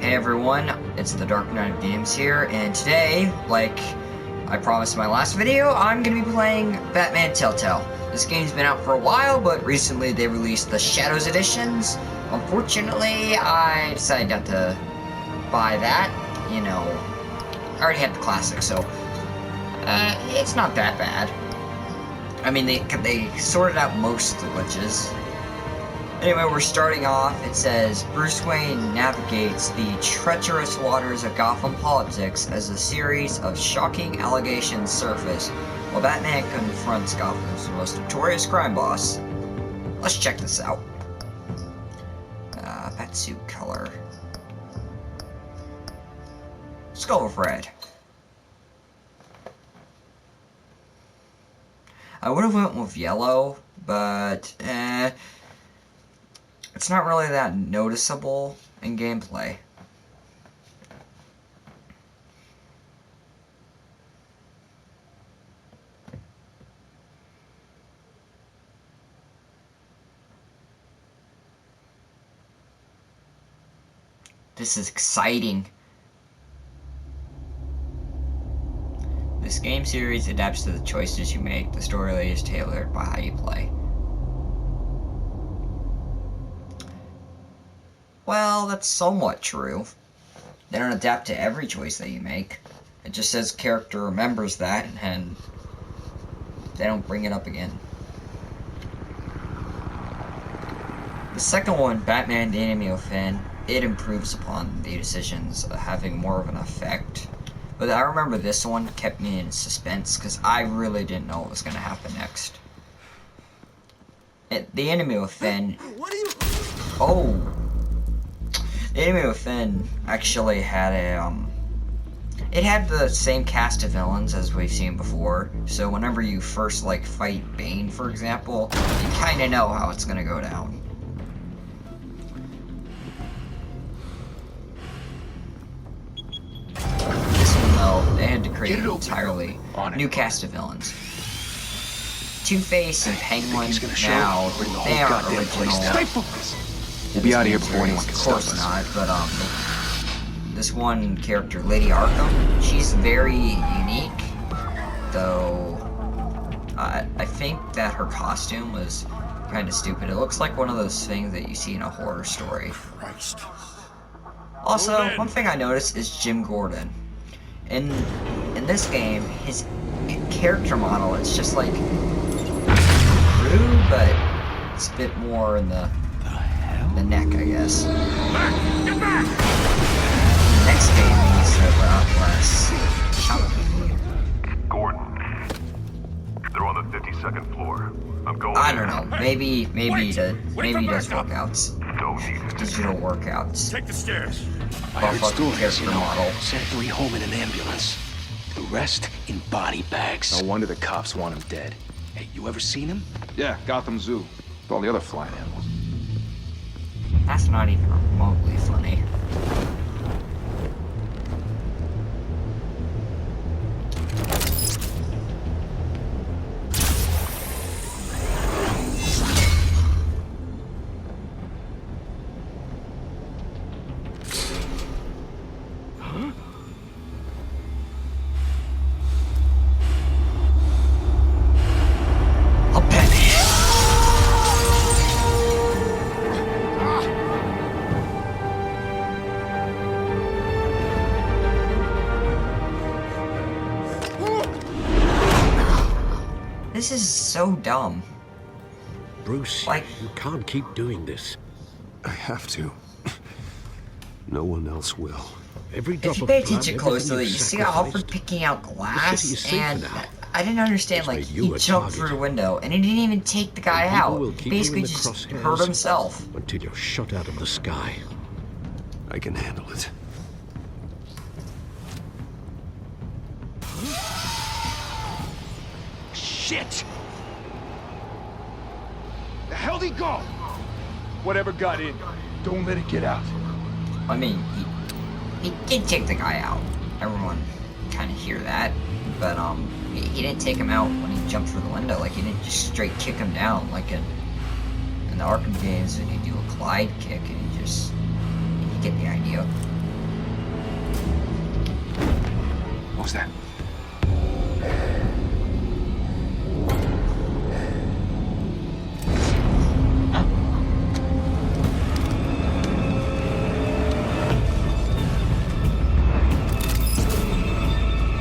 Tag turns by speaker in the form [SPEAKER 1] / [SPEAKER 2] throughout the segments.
[SPEAKER 1] Hey everyone, it's the Dark Knight of Games here, and today, like I promised in my last video, I'm going to be playing Batman Telltale. This game's been out for a while, but recently they released the Shadows editions. Unfortunately, I decided not to buy that. You know, I already had the classic, so it's not that bad. I mean, they sorted out most of the glitches. Anyway, we're starting off. It says, Bruce Wayne navigates the treacherous waters of Gotham politics as a series of shocking allegations surface, while Batman confronts Gotham's most notorious crime boss. Let's check this out. Batsuit color. Let's go with red. I would have went with yellow, but it's not really that noticeable in gameplay. This is exciting. This game series adapts to the choices you make. The story is tailored by how you play. Well, that's somewhat true. They don't adapt to every choice that you make. It just says character remembers that, and they don't bring it up again. The second one, Batman the Enemy Within, it improves upon the decisions, having more of an effect. But I remember this one kept me in suspense, because I really didn't know what was going to happen next. The Enemy Within...
[SPEAKER 2] What are you...
[SPEAKER 1] Oh! The Enemy Within actually had it had the same cast of villains as we've seen before, so whenever you first, like, fight Bane, for example, you kinda know how it's gonna go down. This one, though, they had to create an entirely new cast of villains. Two-Face and Penguin, now, they aren't original.
[SPEAKER 2] Stay focused.
[SPEAKER 3] We'll be out of here before anyone can stop us.
[SPEAKER 1] Of course not, but this one character, Lady Arkham, she's very unique, though I think that her costume was kind of stupid. It looks like one of those things that you see in a horror story.
[SPEAKER 2] Christ.
[SPEAKER 1] Also, one thing I noticed is Jim Gordon. In this game, his character model, it's just like rude, but it's a bit more in the neck, I guess.
[SPEAKER 2] Get back!
[SPEAKER 1] Next game needs to less chunky.
[SPEAKER 4] Gordon, they're on the 52nd floor. I'm going.
[SPEAKER 1] I don't know. Maybe he does workouts.
[SPEAKER 4] Don't need it.
[SPEAKER 1] Digital workouts.
[SPEAKER 2] Take the stairs.
[SPEAKER 3] I heard
[SPEAKER 1] Buff up the
[SPEAKER 3] stories,
[SPEAKER 1] character model.
[SPEAKER 3] Sent 3 home in an ambulance. The rest in body bags. No wonder the cops want him dead. Hey, you ever seen him?
[SPEAKER 5] Yeah, Gotham Zoo. With all the other flying animals.
[SPEAKER 1] That's not even remotely funny. This is so dumb.
[SPEAKER 6] Bruce,
[SPEAKER 1] Like,
[SPEAKER 6] you can't keep doing this.
[SPEAKER 2] I have to. No one else will.
[SPEAKER 6] Every drop
[SPEAKER 1] if you
[SPEAKER 6] of
[SPEAKER 1] pay
[SPEAKER 6] blood,
[SPEAKER 1] attention closely,
[SPEAKER 6] everything
[SPEAKER 1] you
[SPEAKER 6] you've
[SPEAKER 1] see Alfred
[SPEAKER 6] sacrificed,
[SPEAKER 1] picking out
[SPEAKER 6] the city
[SPEAKER 1] glass,
[SPEAKER 6] is safer
[SPEAKER 1] and
[SPEAKER 6] now.
[SPEAKER 1] I didn't understand,
[SPEAKER 6] It's
[SPEAKER 1] like,
[SPEAKER 6] made
[SPEAKER 1] he
[SPEAKER 6] you a
[SPEAKER 1] jumped
[SPEAKER 6] target.
[SPEAKER 1] through the window, and he didn't even take the guy
[SPEAKER 6] People
[SPEAKER 1] out.
[SPEAKER 6] will
[SPEAKER 1] He
[SPEAKER 6] keep you
[SPEAKER 1] basically
[SPEAKER 6] in the
[SPEAKER 1] just
[SPEAKER 6] crosshairs
[SPEAKER 1] hurt himself.
[SPEAKER 6] until you're shot out of the sky.
[SPEAKER 2] I can handle it.
[SPEAKER 3] Shit!
[SPEAKER 5] The hell'd he go? Whatever got in, don't let it get out.
[SPEAKER 1] I mean, he did take the guy out. Everyone kind of hear that, but he didn't take him out when he jumped through the window. Like, he didn't just straight kick him down like in the Arkham games when you do a glide kick and you get the idea.
[SPEAKER 3] was that?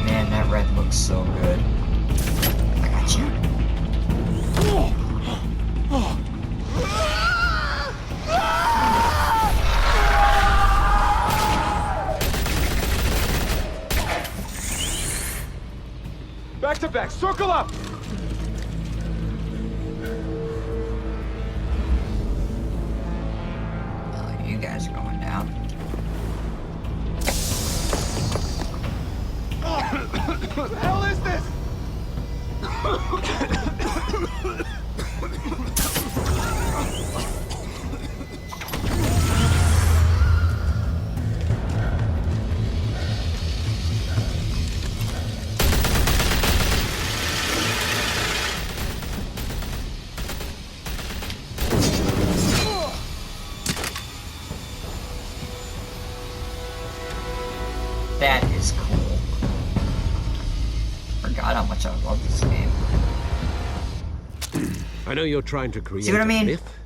[SPEAKER 1] Man, that red looks so good. I got you.
[SPEAKER 5] Back to back, circle up!
[SPEAKER 1] Oh, you guys are going down.
[SPEAKER 5] What the hell is this?
[SPEAKER 1] That is cool. Forgot how much I love this game.
[SPEAKER 6] I know you're trying to create
[SPEAKER 1] See what I mean?
[SPEAKER 6] a myth,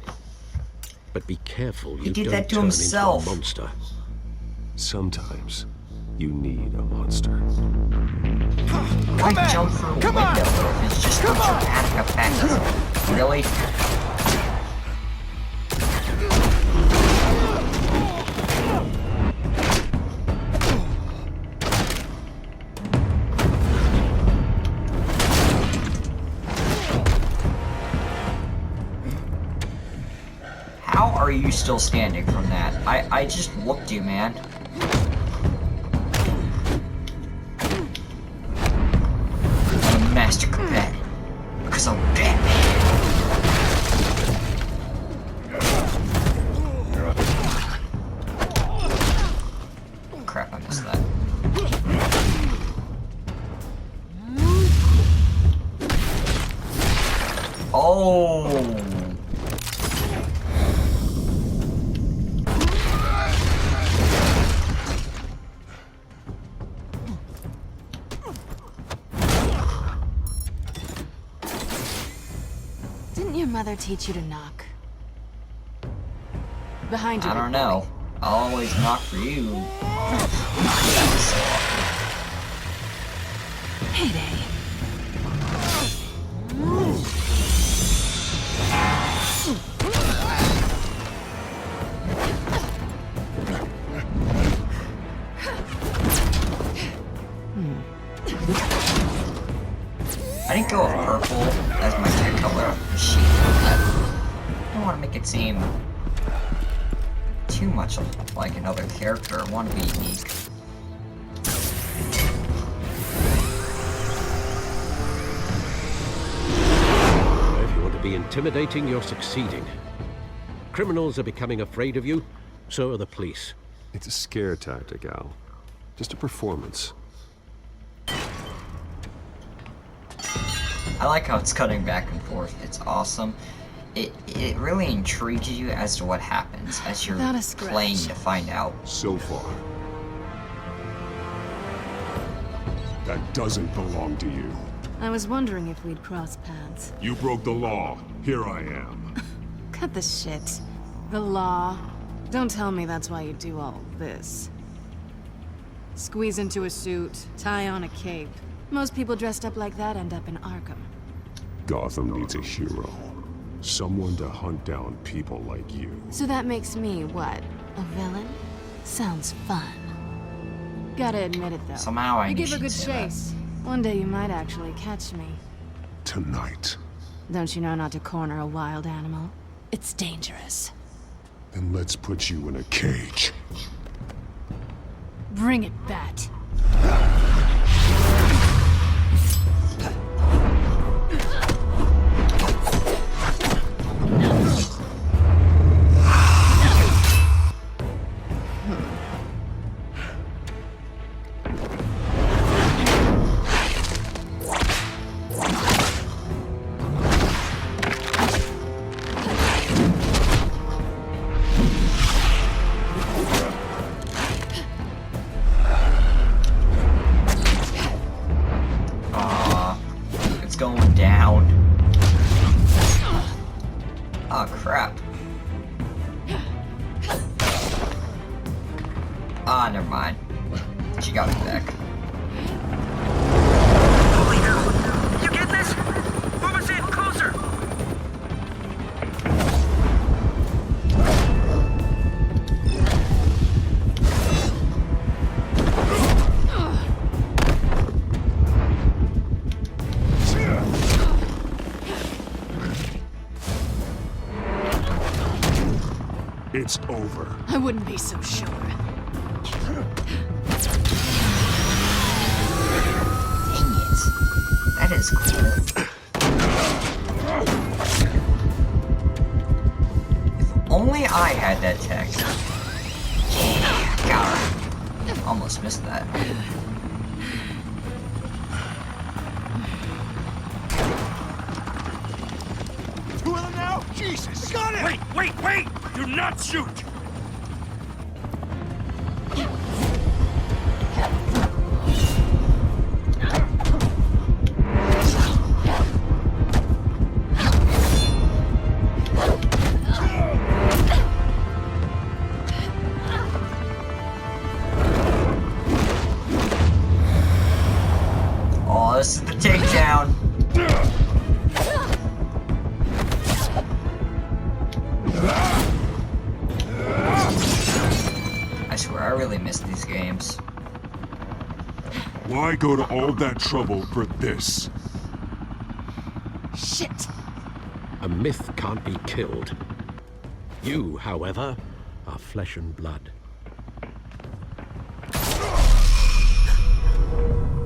[SPEAKER 6] but be careful you
[SPEAKER 1] did
[SPEAKER 6] don't
[SPEAKER 1] that to
[SPEAKER 6] turn
[SPEAKER 1] himself.
[SPEAKER 6] into a monster.
[SPEAKER 2] Sometimes you need a monster.
[SPEAKER 1] Why jump through a window if it's just a dramatic effect? Really? How are you still standing from that? I just whooped you, man. I'm a master combatant. Because I'm Batman. Crap, I missed that. Oh!
[SPEAKER 7] Didn't your mother teach you to knock? Behind you.
[SPEAKER 1] I don't know. I'll always knock for you.
[SPEAKER 7] Heyday.
[SPEAKER 1] I didn't go with purple as my tech color sheet. I don't want to make it seem too much like another character. I want to be unique.
[SPEAKER 6] If you want to be intimidating, you're succeeding. Criminals are becoming afraid of you, so are the police.
[SPEAKER 2] It's a scare tactic, Al. Just a performance.
[SPEAKER 1] I like how it's cutting back and forth. It's awesome. It really intrigues you as to what happens as you're
[SPEAKER 7] Without a scratch.
[SPEAKER 1] playing to find out.
[SPEAKER 2] So far. That doesn't belong to you.
[SPEAKER 7] I was wondering if we'd cross paths.
[SPEAKER 2] You broke the law. Here I am.
[SPEAKER 7] Cut the shit. The law. Don't tell me that's why you do all this. Squeeze into a suit, tie on a cape. Most people dressed up like that end up in Arkham.
[SPEAKER 2] Gotham needs a hero. Someone to hunt down people like you.
[SPEAKER 7] So that makes me, what, a villain? Sounds fun. Gotta admit it, though.
[SPEAKER 1] Somehow I
[SPEAKER 7] You
[SPEAKER 1] knew
[SPEAKER 7] give a
[SPEAKER 1] she'd
[SPEAKER 7] good
[SPEAKER 1] say that.
[SPEAKER 7] chase. One day you might actually catch me.
[SPEAKER 2] Tonight.
[SPEAKER 7] Don't you know not to corner a wild animal? It's dangerous.
[SPEAKER 2] Then let's put you in a cage.
[SPEAKER 7] Bring it, Bat.
[SPEAKER 1] Ah, never mind. She got me back.
[SPEAKER 8] Holy hell! You get this? Move us in, closer!
[SPEAKER 2] It's over.
[SPEAKER 7] I wouldn't be so sure.
[SPEAKER 1] Dang it. That is cool. If only I had that tech. Yeah, got her. Almost missed that.
[SPEAKER 5] Two of them now? Jesus! Got it!
[SPEAKER 8] Wait! Do not shoot!
[SPEAKER 1] Oh, this is the takedown. I swear, I really miss these games.
[SPEAKER 2] Why go to all that trouble for this?
[SPEAKER 7] Shit!
[SPEAKER 6] A myth can't be killed. You, however, are flesh and blood.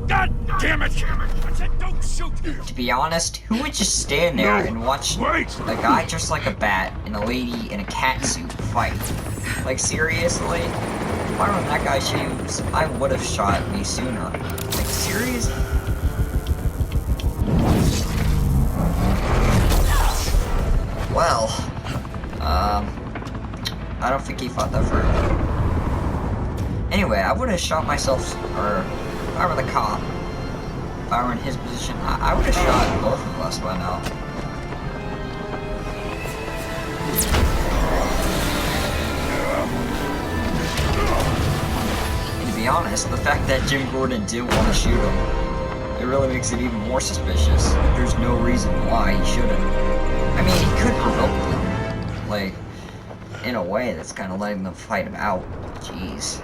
[SPEAKER 8] God damn it! I said don't shoot!
[SPEAKER 1] To be honest, who would just stand there and watch a guy dressed like a bat and a lady in a cat suit fight? Like, seriously? If I were in that guy's shoes, I would have shot me sooner. Like, serious? Well, I don't think he fought that through. Anyway, I would have shot myself, or if I were the cop, if I were in his position, I would have shot both of us by now. And to be honest, the fact that Jim Gordon did want to shoot him, it really makes it even more suspicious. There's no reason why he shouldn't. I mean, he could provoke them, like, in a way that's kind of letting them fight him out. Jeez.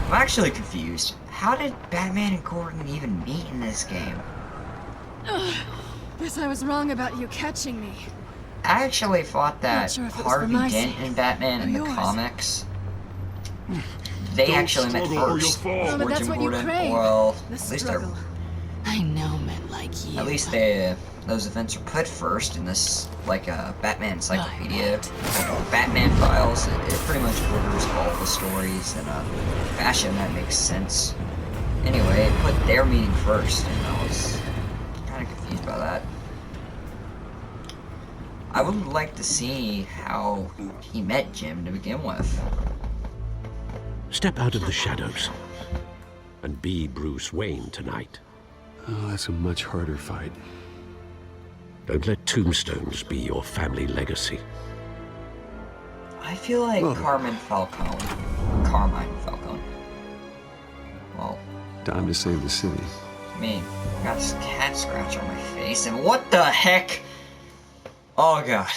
[SPEAKER 1] I'm actually confused. How did Batman and Gordon even meet in this game?
[SPEAKER 7] Guess I was wrong about you catching me.
[SPEAKER 1] I actually thought that
[SPEAKER 7] Not sure if it was for
[SPEAKER 1] Harvey
[SPEAKER 7] my
[SPEAKER 1] Dent
[SPEAKER 7] sake
[SPEAKER 1] and Batman
[SPEAKER 7] or
[SPEAKER 1] in the
[SPEAKER 7] yours.
[SPEAKER 1] comics, they
[SPEAKER 2] Don't
[SPEAKER 1] actually met
[SPEAKER 2] struggle or
[SPEAKER 1] first.
[SPEAKER 2] you'll fall.
[SPEAKER 7] Oh, but
[SPEAKER 1] Before
[SPEAKER 7] that's
[SPEAKER 1] Jim
[SPEAKER 7] what you
[SPEAKER 1] Gordon.
[SPEAKER 7] crave.
[SPEAKER 1] Well,
[SPEAKER 7] The
[SPEAKER 1] at least
[SPEAKER 7] struggle. I know men like you.
[SPEAKER 1] At least those events are put first in this, like, Batman encyclopedia, Batman files. It pretty much orders all the stories in a fashion that makes sense. Anyway, it put their meeting first, and I was kind of confused by that. I would like to see how he met Jim to begin with.
[SPEAKER 6] Step out of the shadows and be Bruce Wayne tonight.
[SPEAKER 2] Oh, that's a much harder fight.
[SPEAKER 6] Don't let tombstones be your family legacy.
[SPEAKER 1] I feel like Carmine Falcone. Well,
[SPEAKER 2] Time to save the city.
[SPEAKER 1] I mean, I got this cat scratch on my face, and what the heck? Oh god.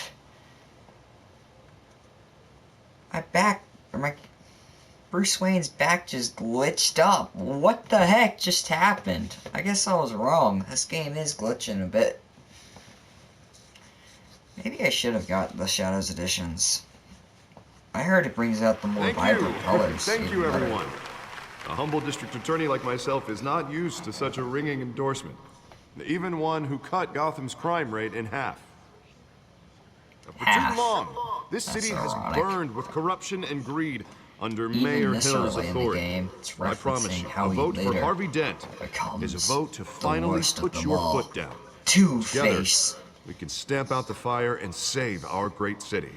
[SPEAKER 1] Bruce Wayne's back just glitched up. What the heck just happened? I guess I was wrong. This game is glitching a bit. Maybe I should have got the Shadows editions. I heard it brings out the more vibrant colors.
[SPEAKER 4] Thank
[SPEAKER 1] even
[SPEAKER 4] you,
[SPEAKER 1] better.
[SPEAKER 4] everyone. A humble district attorney like myself is not used to such a ringing endorsement. Even one who cut Gotham's crime rate in half. For
[SPEAKER 1] Half.
[SPEAKER 4] too long, this
[SPEAKER 1] That's
[SPEAKER 4] city has
[SPEAKER 1] ironic.
[SPEAKER 4] burned with corruption and greed under
[SPEAKER 1] Even
[SPEAKER 4] Mayor
[SPEAKER 1] this
[SPEAKER 4] Hill's
[SPEAKER 1] early in the
[SPEAKER 4] authority.
[SPEAKER 1] game, it's
[SPEAKER 4] I promise
[SPEAKER 1] referencing
[SPEAKER 4] you,
[SPEAKER 1] how
[SPEAKER 4] a
[SPEAKER 1] he
[SPEAKER 4] vote for
[SPEAKER 1] later
[SPEAKER 4] Harvey Dent
[SPEAKER 1] becomes
[SPEAKER 4] is a vote to
[SPEAKER 1] the
[SPEAKER 4] finally
[SPEAKER 1] worst of
[SPEAKER 4] put
[SPEAKER 1] them
[SPEAKER 4] your
[SPEAKER 1] all.
[SPEAKER 4] foot down.
[SPEAKER 1] Two-Face.
[SPEAKER 4] We can stamp out the fire and save our great city.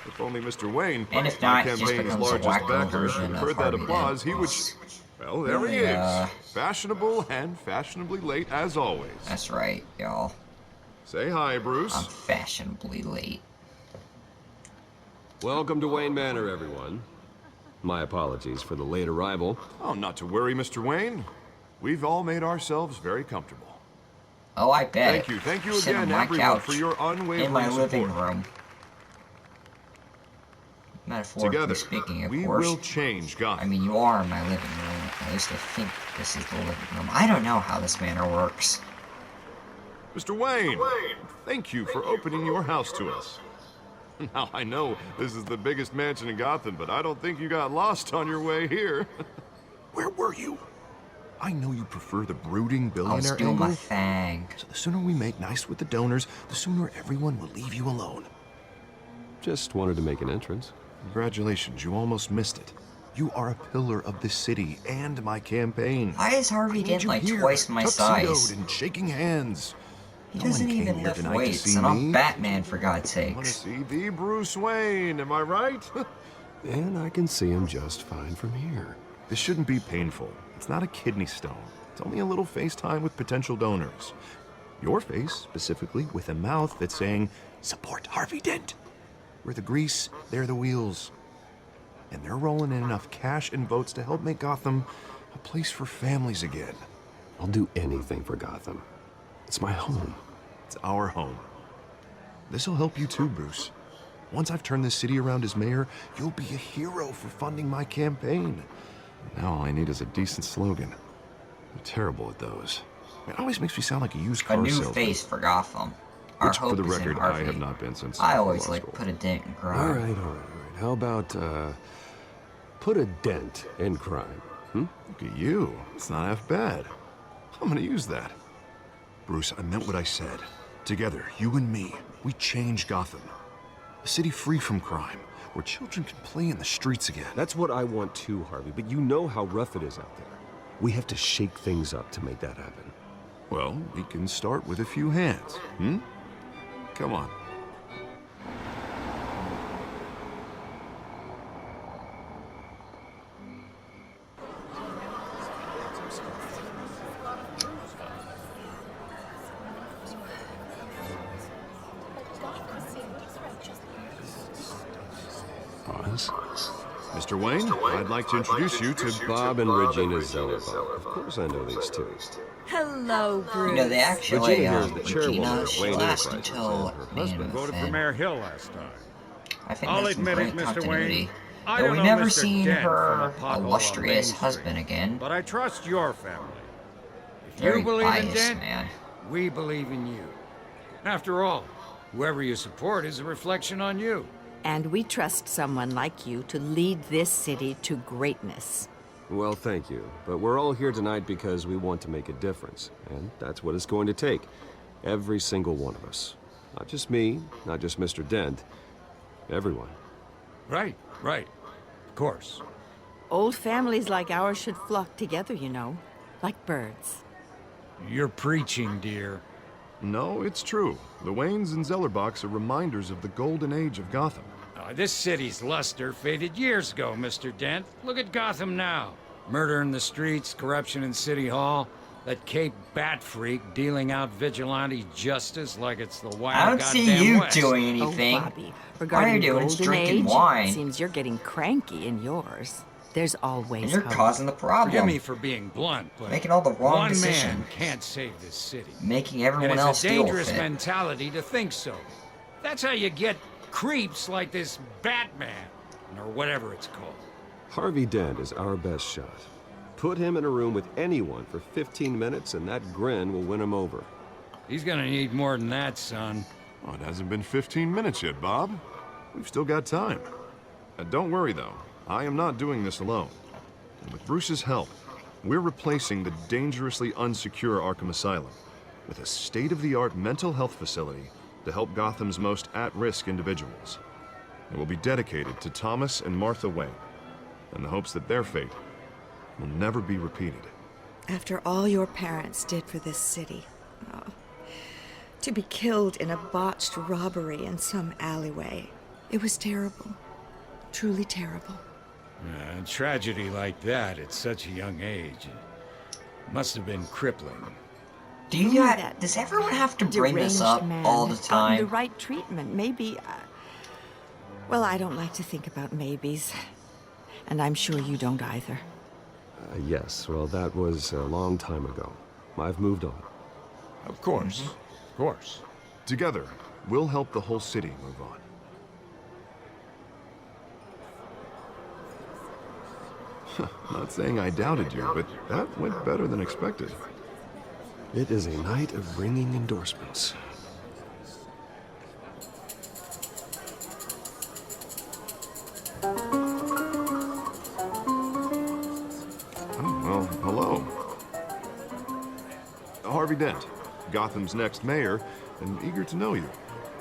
[SPEAKER 4] If only Mr. Wayne,
[SPEAKER 1] And if
[SPEAKER 4] my
[SPEAKER 1] not, it just
[SPEAKER 4] campaign's
[SPEAKER 1] becomes a
[SPEAKER 4] largest
[SPEAKER 1] wacko
[SPEAKER 4] backer,
[SPEAKER 1] version of
[SPEAKER 4] heard that
[SPEAKER 1] Harvey
[SPEAKER 4] applause,
[SPEAKER 1] Dent.
[SPEAKER 4] he would... Well, there he
[SPEAKER 1] Really,
[SPEAKER 4] is. Fashionable and fashionably late as always.
[SPEAKER 1] That's right, y'all.
[SPEAKER 4] Say hi, Bruce.
[SPEAKER 1] I'm fashionably late.
[SPEAKER 9] Welcome to Wayne Manor, everyone. My apologies for the late arrival.
[SPEAKER 4] Oh, not to worry, Mr. Wayne. We've all made ourselves very comfortable.
[SPEAKER 1] Oh, I bet.
[SPEAKER 4] Thank you
[SPEAKER 1] Sit on
[SPEAKER 4] again,
[SPEAKER 1] my
[SPEAKER 4] everyone,
[SPEAKER 1] couch
[SPEAKER 4] for your unwavering
[SPEAKER 1] in my living
[SPEAKER 4] support.
[SPEAKER 1] room. Metaphorically
[SPEAKER 4] Together,
[SPEAKER 1] speaking, of
[SPEAKER 4] we
[SPEAKER 1] course.
[SPEAKER 4] will change Gotham.
[SPEAKER 1] I mean, you are in my living room. At least I think this is the living room. I don't know how this manor works.
[SPEAKER 4] Mr. Wayne, thank you for opening your house to us. Now, I know this is the biggest mansion in Gotham, but I don't think you got lost on your way here. Where were you? I know you prefer the brooding
[SPEAKER 1] I
[SPEAKER 4] billionaire
[SPEAKER 1] was doing
[SPEAKER 4] angle,
[SPEAKER 1] my thing.
[SPEAKER 4] so the sooner we make nice with the donors, the sooner everyone will leave you alone.
[SPEAKER 9] Just wanted to make an entrance.
[SPEAKER 4] Congratulations, you almost missed it. You are a pillar of this city and my campaign.
[SPEAKER 1] Why is Harvey
[SPEAKER 4] I need
[SPEAKER 1] Dent
[SPEAKER 4] you
[SPEAKER 1] like
[SPEAKER 4] here,
[SPEAKER 1] twice my
[SPEAKER 4] tuxedoed
[SPEAKER 1] size?
[SPEAKER 4] and shaking hands.
[SPEAKER 1] He
[SPEAKER 4] No one
[SPEAKER 1] doesn't
[SPEAKER 4] came
[SPEAKER 1] even
[SPEAKER 4] here
[SPEAKER 1] lift
[SPEAKER 4] tonight to
[SPEAKER 1] weights,
[SPEAKER 4] see
[SPEAKER 1] and I'm
[SPEAKER 4] me.
[SPEAKER 1] Batman, for God's
[SPEAKER 4] I want to
[SPEAKER 1] sakes.
[SPEAKER 4] see the Bruce Wayne, am I right?
[SPEAKER 2] And I can see him just fine from here.
[SPEAKER 4] This shouldn't be painful. It's not a kidney stone. It's only a little FaceTime with potential donors. Your face, specifically, with a mouth that's saying, support Harvey Dent. We're the grease, they're the wheels. And they're rolling in enough cash and votes to help make Gotham a place for families again.
[SPEAKER 2] I'll do anything for Gotham. It's my home.
[SPEAKER 4] It's our home. This'll help you too, Bruce. Once I've turned this city around as mayor, you'll be a hero for funding my campaign. Now all I need is a decent slogan. I'm terrible at those. It always makes me sound like a used
[SPEAKER 1] A
[SPEAKER 4] car
[SPEAKER 1] new
[SPEAKER 4] salesman.
[SPEAKER 1] face for Gotham. Our
[SPEAKER 4] Which,
[SPEAKER 1] hope
[SPEAKER 4] for the
[SPEAKER 1] is in
[SPEAKER 4] record, I
[SPEAKER 1] Harvey.
[SPEAKER 4] have not been since
[SPEAKER 1] I always
[SPEAKER 4] law
[SPEAKER 1] like
[SPEAKER 4] school.
[SPEAKER 1] put a dent in
[SPEAKER 2] All
[SPEAKER 1] crime.
[SPEAKER 2] right. How about, put a dent in crime?
[SPEAKER 4] Look at you. It's not half bad. I'm gonna use that. Bruce, I meant what I said. Together, you and me, we change Gotham. A city free from crime, where children can play in the streets again.
[SPEAKER 9] That's what I want too, Harvey, but you know how rough it is out there. We have to shake things up to make that happen.
[SPEAKER 4] Well, we can start with a few hands, Come on.
[SPEAKER 2] Oz?
[SPEAKER 4] Mr. Wayne, I'd like to introduce you to
[SPEAKER 9] Bob and Regina Zellerbach. Of course I know these two.
[SPEAKER 10] Hello, Bruce.
[SPEAKER 1] You know, they actually,
[SPEAKER 9] Regina here is the chairwoman
[SPEAKER 1] Regina,
[SPEAKER 9] of
[SPEAKER 1] she
[SPEAKER 9] Wayne
[SPEAKER 1] lasts
[SPEAKER 9] Enterprises,
[SPEAKER 1] until
[SPEAKER 9] and her
[SPEAKER 1] the end
[SPEAKER 9] husband
[SPEAKER 1] of the
[SPEAKER 5] Voted for
[SPEAKER 1] film.
[SPEAKER 5] Mayor Hill last time.
[SPEAKER 1] I think
[SPEAKER 5] I'll
[SPEAKER 1] that's some
[SPEAKER 5] admit
[SPEAKER 1] great
[SPEAKER 5] it, Mr.
[SPEAKER 1] continuity.
[SPEAKER 5] Wayne. I
[SPEAKER 1] Though
[SPEAKER 5] don't
[SPEAKER 1] we
[SPEAKER 5] know
[SPEAKER 1] never
[SPEAKER 5] Mr.
[SPEAKER 1] seen
[SPEAKER 5] Dent from
[SPEAKER 1] her
[SPEAKER 5] a pothole on
[SPEAKER 1] illustrious
[SPEAKER 5] Main
[SPEAKER 1] husband
[SPEAKER 5] Street,
[SPEAKER 1] again.
[SPEAKER 5] But I trust your family. If
[SPEAKER 1] Very
[SPEAKER 5] you believe in
[SPEAKER 1] biased,
[SPEAKER 5] Dent,
[SPEAKER 1] man.
[SPEAKER 5] we believe in you. After all, whoever you support is a reflection on you.
[SPEAKER 10] And we trust someone like you to lead this city to greatness.
[SPEAKER 9] Well, thank you. But we're all here tonight because we want to make a difference. And that's what it's going to take. Every single one of us. Not just me, not just Mr. Dent. Everyone.
[SPEAKER 5] Right. Of course.
[SPEAKER 10] Old families like ours should flock together, you know, like birds.
[SPEAKER 5] You're preaching, dear.
[SPEAKER 4] No, it's true. The Waynes and Zellerbachs are reminders of the golden age of Gotham.
[SPEAKER 5] This city's luster faded years ago, Mr. Dent. Look at Gotham now. Murder in the streets, corruption in City Hall, that Cape Bat freak dealing out vigilante justice like it's the wild
[SPEAKER 1] I don't
[SPEAKER 5] goddamn
[SPEAKER 1] see you
[SPEAKER 5] West.
[SPEAKER 1] doing anything.
[SPEAKER 10] Oh, Bobby,
[SPEAKER 1] All
[SPEAKER 10] regarding
[SPEAKER 1] you're doing is
[SPEAKER 10] Golden
[SPEAKER 1] drinking
[SPEAKER 10] Age,
[SPEAKER 1] wine.
[SPEAKER 10] seems you're getting cranky in yours. There's always
[SPEAKER 1] And you're
[SPEAKER 10] hope.
[SPEAKER 1] causing the problem.
[SPEAKER 5] Forgive me for being blunt, but
[SPEAKER 1] Making all the wrong
[SPEAKER 5] one
[SPEAKER 1] decisions.
[SPEAKER 5] man can't save this city.
[SPEAKER 1] Making everyone
[SPEAKER 5] And
[SPEAKER 1] else
[SPEAKER 5] it's a
[SPEAKER 1] feel
[SPEAKER 5] dangerous
[SPEAKER 1] fit.
[SPEAKER 5] mentality to think so. That's how you get creeps like this Batman, or whatever it's called.
[SPEAKER 9] Harvey Dent is our best shot. Put him in a room with anyone for 15 minutes and that grin will win him over.
[SPEAKER 5] He's gonna need more than that, son.
[SPEAKER 4] Oh, it hasn't been 15 minutes yet, Bob. We've still got time. Don't worry, though. I am not doing this alone. And with Bruce's help, we're replacing the dangerously unsecure Arkham Asylum with a state-of-the-art mental health facility to help Gotham's most at-risk individuals. It will be dedicated to Thomas and Martha Wayne, in the hopes that their fate will never be repeated.
[SPEAKER 11] After all your parents did for this city, to be killed in a botched robbery in some alleyway, it was terrible. Truly terrible.
[SPEAKER 5] A tragedy like that at such a young age must have been crippling.
[SPEAKER 1] Does everyone have to bring this up all the
[SPEAKER 11] Gotten the
[SPEAKER 1] time?
[SPEAKER 11] right treatment. Maybe. Well, I don't like to think about maybes, and I'm sure you don't either.
[SPEAKER 9] Yes, well, that was a long time ago. I've moved on.
[SPEAKER 12] Of course. Of course.
[SPEAKER 4] Together, we'll help the whole city move on. Not saying I doubted you, but that went better than expected.
[SPEAKER 9] It is a night of ringing endorsements.
[SPEAKER 4] Oh, well, hello. Harvey Dent, Gotham's next mayor, and eager to know you.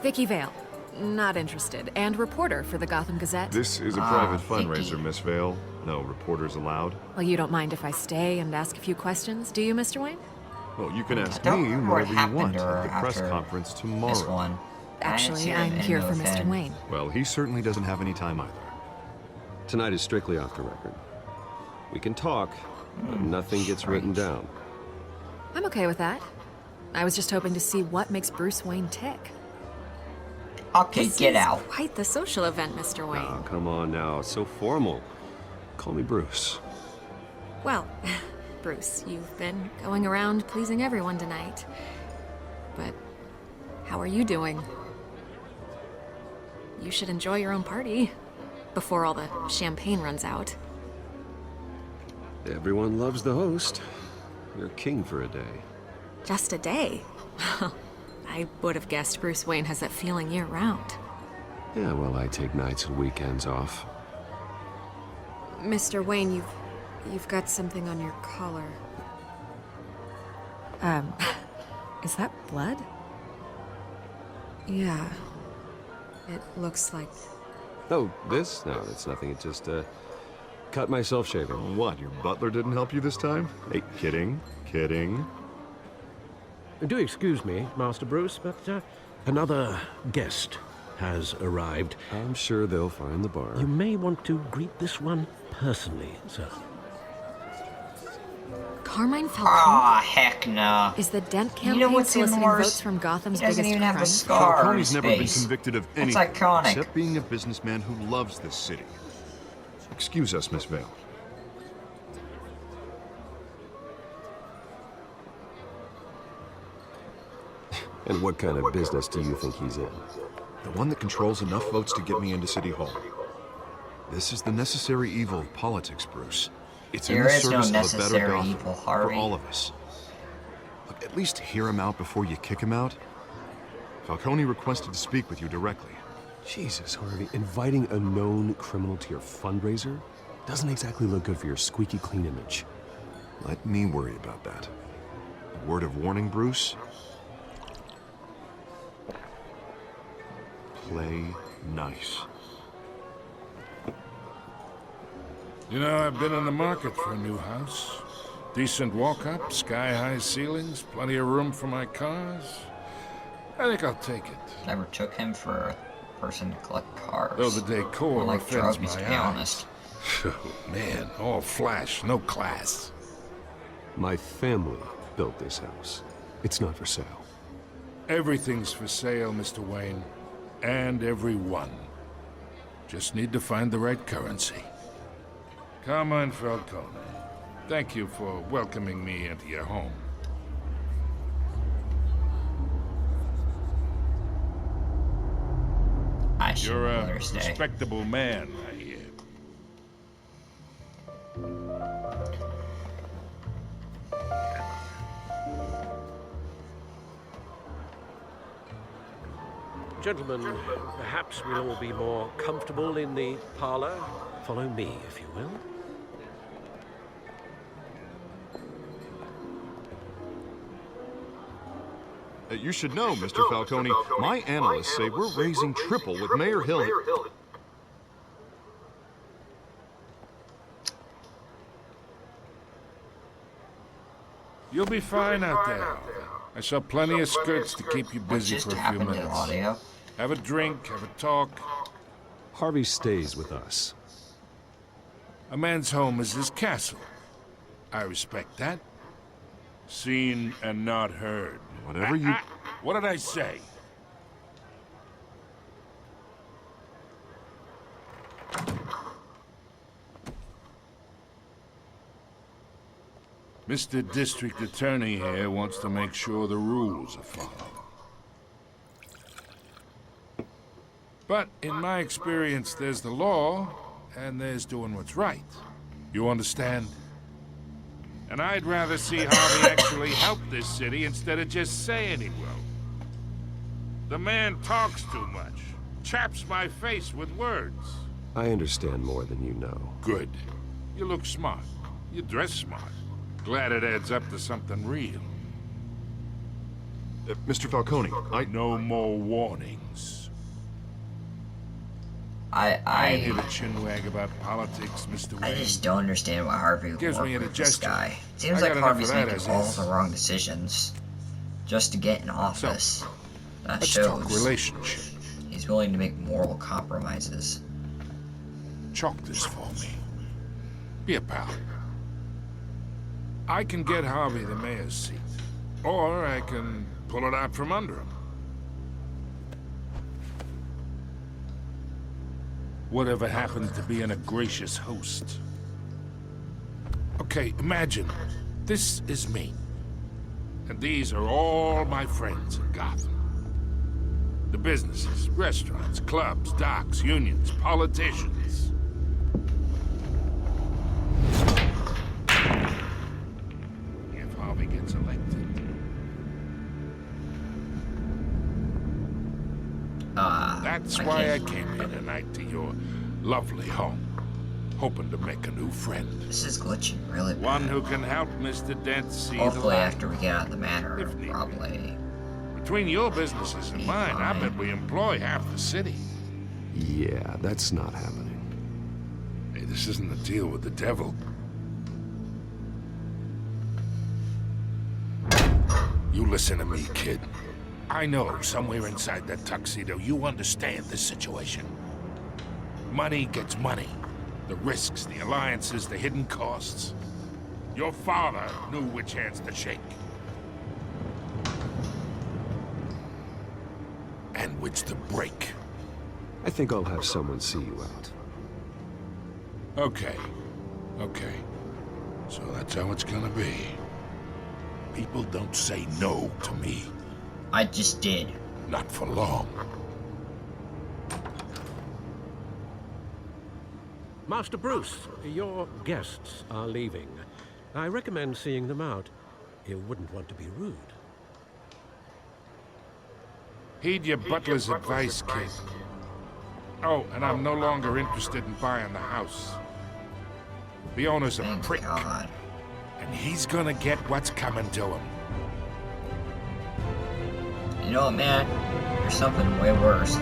[SPEAKER 13] Vicky Vale. Not interested. And reporter for the Gotham Gazette.
[SPEAKER 4] This is a private fundraiser, Miss Vale. No reporters allowed.
[SPEAKER 13] Well, you don't mind if I stay and ask a few questions, do you, Mr. Wayne?
[SPEAKER 4] Well, you can ask me whatever you want at the press conference tomorrow.
[SPEAKER 1] This one.
[SPEAKER 13] Actually, I'm here for Mr. Wayne.
[SPEAKER 4] Well, he certainly doesn't have any time either.
[SPEAKER 9] Tonight is strictly off the record. We can talk, but nothing gets written down.
[SPEAKER 13] I'm okay with that. I was just hoping to see what makes Bruce Wayne tick.
[SPEAKER 1] Okay, get out.
[SPEAKER 13] This is quite the social event, Mr. Wayne.
[SPEAKER 9] Oh, come on now. It's so formal. Call me Bruce.
[SPEAKER 13] Well, Bruce, you've been going around pleasing everyone tonight. But how are you doing? You should enjoy your own party before all the champagne runs out.
[SPEAKER 9] Everyone loves the host. You're king for a day.
[SPEAKER 13] Just a day? I would have guessed Bruce Wayne has that feeling year-round.
[SPEAKER 9] Yeah, well, I take nights and weekends off.
[SPEAKER 13] Mr. Wayne, you've got something on your collar. Is that blood? Yeah. It looks like...
[SPEAKER 9] Oh, this? No, that's nothing. It just, cut myself shaving.
[SPEAKER 4] What, your butler didn't help you this time? Hey, kidding, kidding.
[SPEAKER 6] Do excuse me, Master Bruce, but another guest has arrived.
[SPEAKER 9] I'm sure they'll find the bar.
[SPEAKER 6] You may want to greet this one personally, sir.
[SPEAKER 13] Carmine Falcone?
[SPEAKER 1] Ah, heck no.
[SPEAKER 13] Is the Dent campaign
[SPEAKER 1] You know what's even
[SPEAKER 13] soliciting
[SPEAKER 1] worse?
[SPEAKER 13] votes from Gotham's
[SPEAKER 1] He doesn't
[SPEAKER 13] biggest
[SPEAKER 1] even have
[SPEAKER 13] crime?
[SPEAKER 1] the scar on
[SPEAKER 4] Falcone's
[SPEAKER 1] his
[SPEAKER 4] never been
[SPEAKER 1] face.
[SPEAKER 4] convicted of
[SPEAKER 1] That's
[SPEAKER 4] anything
[SPEAKER 1] iconic.
[SPEAKER 4] except being a businessman who loves this city. Excuse us, Miss Vale.
[SPEAKER 9] And what kind of business do you think he's in?
[SPEAKER 4] The one that controls enough votes to get me into City Hall. This is the necessary evil of politics, Bruce. It's in
[SPEAKER 1] There
[SPEAKER 4] the
[SPEAKER 1] is no
[SPEAKER 4] service of a better
[SPEAKER 1] necessary
[SPEAKER 4] Gotham
[SPEAKER 1] evil,
[SPEAKER 4] for
[SPEAKER 1] Harvey.
[SPEAKER 4] all of us. Look, at least hear him out before you kick him out. Falcone requested to speak with you directly.
[SPEAKER 9] Jesus, Harvey, inviting a known criminal to your fundraiser doesn't exactly look good for your squeaky clean image.
[SPEAKER 4] Let me worry about that. A word of warning, Bruce. Play nice.
[SPEAKER 12] You know, I've been in the market for a new house. Decent walk-up, sky-high ceilings, plenty of room for my cars. I think I'll take it.
[SPEAKER 1] Never took him for a person to collect cars.
[SPEAKER 12] Though the decor
[SPEAKER 1] I like
[SPEAKER 12] offends
[SPEAKER 1] drugs,
[SPEAKER 12] my
[SPEAKER 1] to be
[SPEAKER 12] eye.
[SPEAKER 1] honest.
[SPEAKER 12] Oh, man, all flash, no class.
[SPEAKER 9] My family built this house. It's not for sale.
[SPEAKER 12] Everything's for sale, Mr. Wayne. And everyone. Just need to find the right currency. Carmine Falcone, thank you for welcoming me into your home.
[SPEAKER 1] I should
[SPEAKER 12] You're
[SPEAKER 1] let
[SPEAKER 12] a
[SPEAKER 1] her stay.
[SPEAKER 12] respectable man, I hear.
[SPEAKER 6] Gentlemen, perhaps we'll all be more comfortable in the parlor. Follow me, if you will.
[SPEAKER 4] You should know, Mr. Falcone, my analysts say we're raising triple with Mayor Hill.
[SPEAKER 12] You'll be fine out there. I saw plenty of skirts to keep you busy
[SPEAKER 1] just
[SPEAKER 12] for a few
[SPEAKER 1] happened to
[SPEAKER 12] minutes.
[SPEAKER 1] audio?
[SPEAKER 12] Have a drink, have a talk.
[SPEAKER 9] Harvey stays with us.
[SPEAKER 12] A man's home is his castle. I respect that. Seen and not heard.
[SPEAKER 4] Whatever you...
[SPEAKER 12] What did I say? Mr. District Attorney here wants to make sure the rules are followed. But in my experience, there's the law, and there's doing what's right. You understand? And I'd rather see Harvey actually help this city instead of just saying he will. The man talks too much. Chaps my face with words.
[SPEAKER 9] I understand more than you know.
[SPEAKER 12] Good. You look smart. You dress smart. Glad it adds up to something real.
[SPEAKER 4] Mr. Falcone,
[SPEAKER 12] No more warnings.
[SPEAKER 1] I
[SPEAKER 12] ain't here to chinwag about politics, Mr. Wayne.
[SPEAKER 1] I just don't understand why Harvey would
[SPEAKER 12] Gives
[SPEAKER 1] work
[SPEAKER 12] me
[SPEAKER 1] with this
[SPEAKER 12] indigestion.
[SPEAKER 1] guy. Seems
[SPEAKER 12] I
[SPEAKER 1] like
[SPEAKER 12] got enough
[SPEAKER 1] Harvey's
[SPEAKER 12] of that
[SPEAKER 1] making
[SPEAKER 12] as
[SPEAKER 1] all
[SPEAKER 12] is.
[SPEAKER 1] the wrong decisions just to get in office. That
[SPEAKER 12] Let's talk
[SPEAKER 1] shows
[SPEAKER 12] relationship.
[SPEAKER 1] he's willing to make moral compromises.
[SPEAKER 12] Chalk this for me. Be a pal. I can get Harvey the mayor's seat, or I can pull it out from under him. Whatever happens to being a gracious host. Okay, imagine, this is me. And these are all my friends in Gotham. The businesses, restaurants, clubs, docks, unions, politicians. If Harvey gets elected. That's why I came here tonight to your lovely home. Hoping to make a new friend.
[SPEAKER 1] This is glitching really bad.
[SPEAKER 12] One who can help Mr. Dent see
[SPEAKER 1] Hopefully
[SPEAKER 12] the light.
[SPEAKER 1] after we get out of the manor, probably.
[SPEAKER 12] Between your businesses and mine, I bet we employ half the city.
[SPEAKER 9] Yeah, that's not happening.
[SPEAKER 12] Hey, this isn't a deal with the devil. You listen to me, kid. I know somewhere inside that tuxedo you understand this situation. Money gets money. The risks, the alliances, the hidden costs. Your father knew which hands to shake. And which to break.
[SPEAKER 9] I think I'll have someone see you out.
[SPEAKER 12] Okay. Okay. So that's how it's gonna be. People don't say no to me.
[SPEAKER 1] I just did.
[SPEAKER 12] Not for long.
[SPEAKER 6] Master Bruce, your guests are leaving. I recommend seeing them out. You wouldn't want to be rude.
[SPEAKER 12] Heed your butler's advice, kid. Oh, and I'm no longer interested in buying the house. The owner's a prick. And he's gonna get what's coming to him.
[SPEAKER 1] You know what, man? There's something way worse.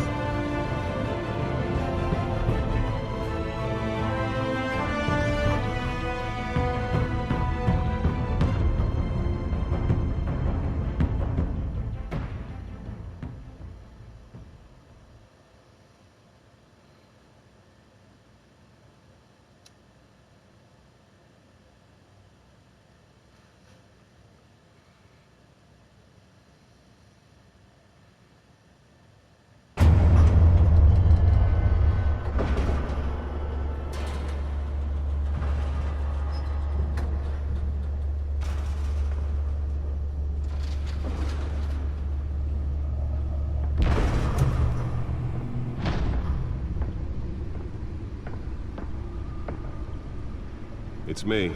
[SPEAKER 9] It's me.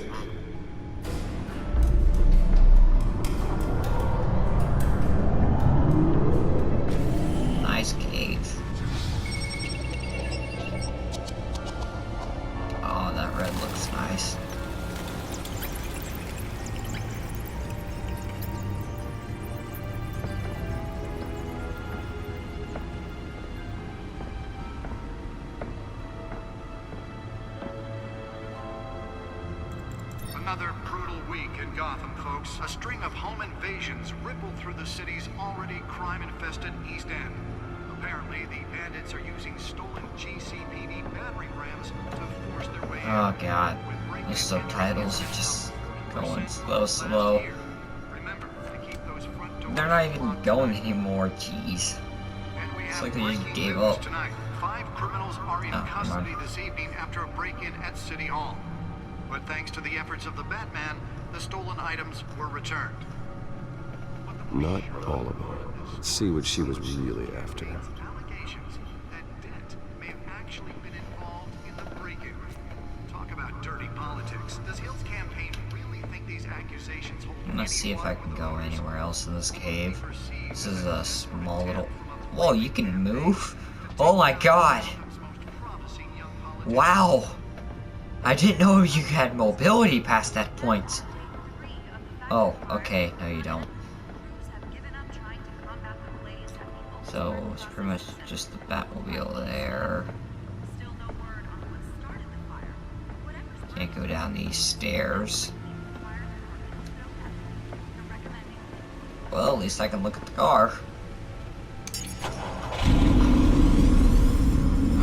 [SPEAKER 1] Nice cave. Oh, that red looks nice.
[SPEAKER 14] Another brutal week in Gotham, folks. A string of home invasions rippled through the city's already crime-infested East End. Apparently, the bandits are using stolen GCPD battering rams to force their way
[SPEAKER 1] Oh god, the subtitles are just going slow. they're not even going anymore. Jeez. It's like they just gave up.
[SPEAKER 14] Tonight, 5 criminals are in custody
[SPEAKER 1] come on.
[SPEAKER 14] this evening after a break-in at City Hall. But thanks to the efforts of the Batman, the stolen items were returned.
[SPEAKER 9] Not all of them. Let's see what she was really after.
[SPEAKER 14] Allegations that Dent may have actually been involved in the break-in. Talk about dirty politics. Does Hill's campaign really think these accusations hold
[SPEAKER 1] I'm gonna see if I can go anywhere else in this cave. This is a small little... Whoa, you can move? Oh my god! Wow! I didn't know you had mobility past that point. Oh, okay. No, you don't. So, it's pretty much just the Batmobile there. Can't go down these stairs. Well, at least I can look at the car.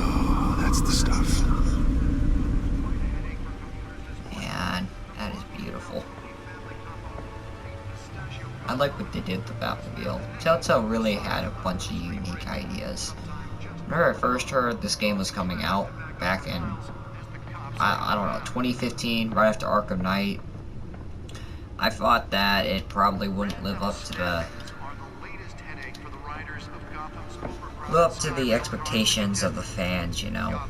[SPEAKER 9] Oh, that's the stuff.
[SPEAKER 1] Man, that is beautiful. I like what they did with the Batmobile. Telltale really had a bunch of unique ideas. Whenever I first heard this game was coming out, back in, I don't know, 2015, right after Arkham Knight, I thought that it probably wouldn't live up to the expectations of the fans, you know.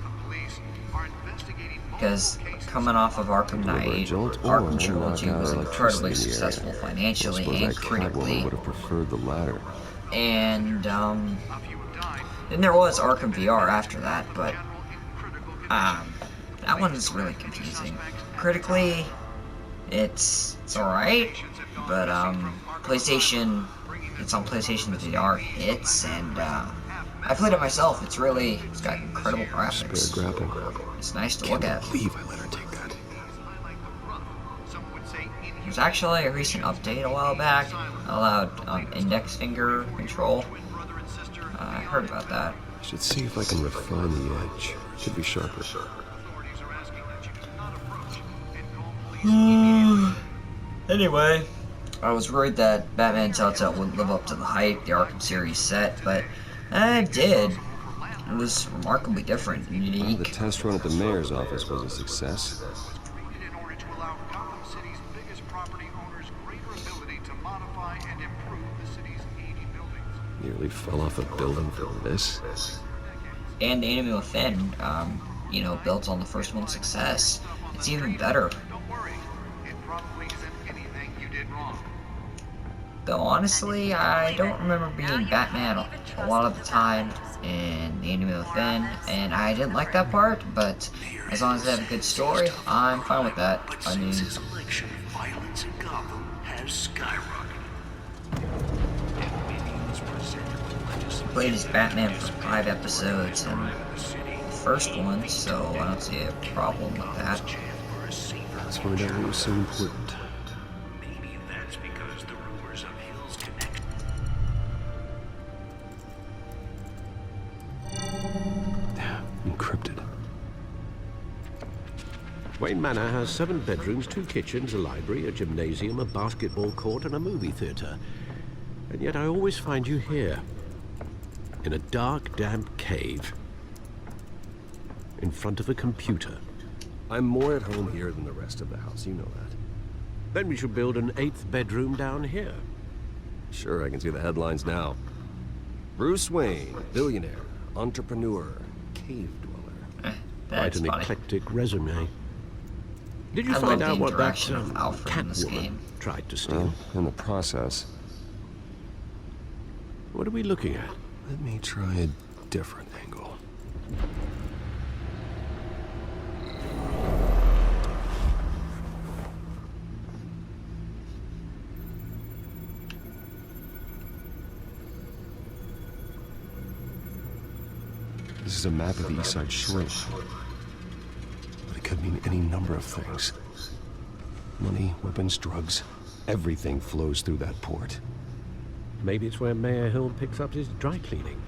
[SPEAKER 1] Because coming off of Arkham Knight, Arkham Trilogy was incredibly successful financially and critically.
[SPEAKER 9] Would have preferred the latter.
[SPEAKER 1] And then there was Arkham VR after that, but that one is really confusing. Critically, it's alright, but PlayStation, it's on PlayStation VR hits, and I played it myself. It's got incredible graphics. It's nice to look at.
[SPEAKER 9] I believe I let her take that.
[SPEAKER 1] There's actually a recent update a while back that allowed index finger control. I heard about that.
[SPEAKER 9] I should see if I can refine the edge. Could be sharper.
[SPEAKER 1] Anyway, I was worried that Batman Telltale wouldn't live up to the hype the Arkham series set, but it did. It was remarkably different and unique.
[SPEAKER 9] The test run at the mayor's office was a success. Nearly fell off a building for this.
[SPEAKER 1] And the Enemy Within, you know, built on the first one's success. It's even better. Though honestly, I don't remember being Batman a lot of the time in The Enemy Within, and I didn't like that part, but as long as they have a good story, I'm fine with that. I mean,
[SPEAKER 15] violence in Gotham has skyrocketed.
[SPEAKER 1] I played as Batman for 5 episodes in the first one, so I don't see a problem with that.
[SPEAKER 9] That's why that was so important.
[SPEAKER 15] Maybe that's because the rumors of Hill's connection.
[SPEAKER 9] Encrypted.
[SPEAKER 6] Wayne Manor has 7 bedrooms, 2 kitchens, a library, a gymnasium, a basketball court, and a movie theater. And yet I always find you here, in a dark, damp cave, in front of a computer.
[SPEAKER 9] I'm more at home here than the rest of the house, you know that.
[SPEAKER 6] Then we should build an 8th bedroom down here.
[SPEAKER 9] Sure, I can see the headlines now. Bruce Wayne, billionaire, entrepreneur, cave dweller.
[SPEAKER 6] Quite an eclectic resume. Did you
[SPEAKER 1] I
[SPEAKER 6] find
[SPEAKER 1] love
[SPEAKER 6] out
[SPEAKER 1] the
[SPEAKER 6] what that
[SPEAKER 1] interaction of Alfred in this
[SPEAKER 6] Catwoman
[SPEAKER 1] game.
[SPEAKER 6] tried to steal?
[SPEAKER 9] Well, in the process.
[SPEAKER 6] What are we looking at?
[SPEAKER 9] Let me try a different angle. This is a map of the East Side Shore. But it could mean any number of things. Money, weapons, drugs. Everything flows through that port.
[SPEAKER 6] Maybe it's where Mayor Hill picks up his dry cleaning.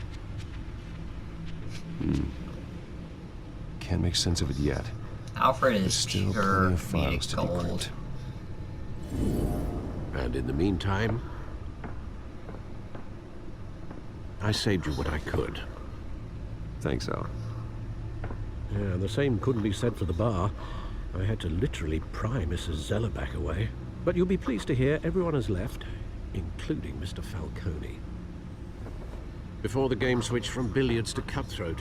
[SPEAKER 9] Can't make sense of it yet.
[SPEAKER 1] Alfred
[SPEAKER 9] There's
[SPEAKER 1] is
[SPEAKER 9] still
[SPEAKER 1] pure
[SPEAKER 9] plenty of files
[SPEAKER 1] comedic
[SPEAKER 9] to be
[SPEAKER 1] gold.
[SPEAKER 9] cracked.
[SPEAKER 6] And in the meantime, I saved you what I could.
[SPEAKER 9] Thanks, Al.
[SPEAKER 6] Yeah, the same couldn't be said for the bar. I had to literally pry Mrs. Zellerback away. But you'll be pleased to hear everyone has left, including Mr. Falcone. Before the game switched from billiards to cutthroat.